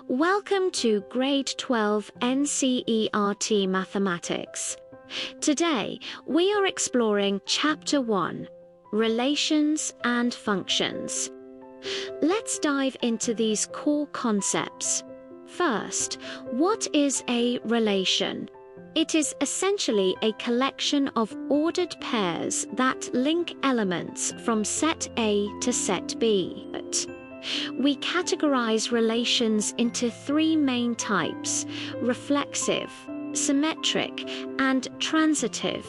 Welcome to Grade 12 NCERT Mathematics. Today, we are exploring Chapter 1, Relations and Functions. Let's dive into these core concepts. First, what is a relation? It is essentially a collection of ordered pairs that link elements from set A to set B. We categorize relations into three main types: reflexive, symmetric, and transitive,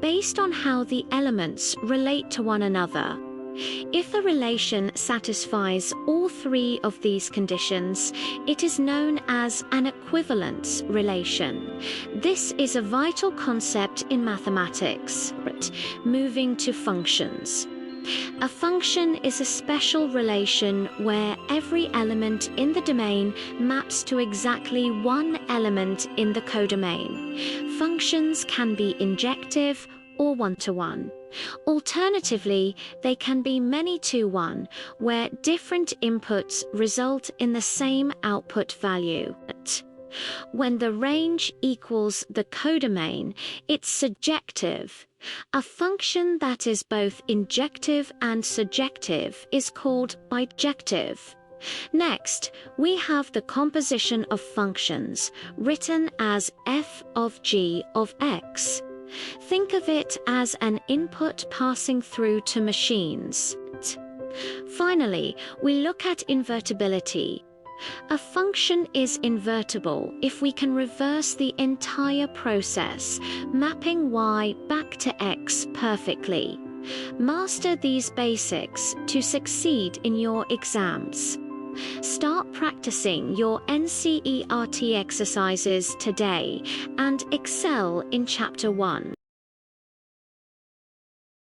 based on how the elements relate to one another. If a relation satisfies all three of these conditions, it is known as an equivalence relation. This is a vital concept in mathematics. Moving to functions. A function is a special relation where every element in the domain maps to exactly one element in the codomain. Functions can be injective or one-to-one. Alternatively, they can be many-to-one, where different inputs result in the same output value. When the range equals the codomain, it's surjective. A function that is both injective and surjective is called bijective. Next, we have the composition of functions, written as f of g of x. Think of it as an input passing through to machines. Finally, we look at invertibility. A function is invertible if we can reverse the entire process, mapping y back to x perfectly. Master these basics to succeed in your exams. Start practicing your NCERT exercises today and excel in Chapter 1.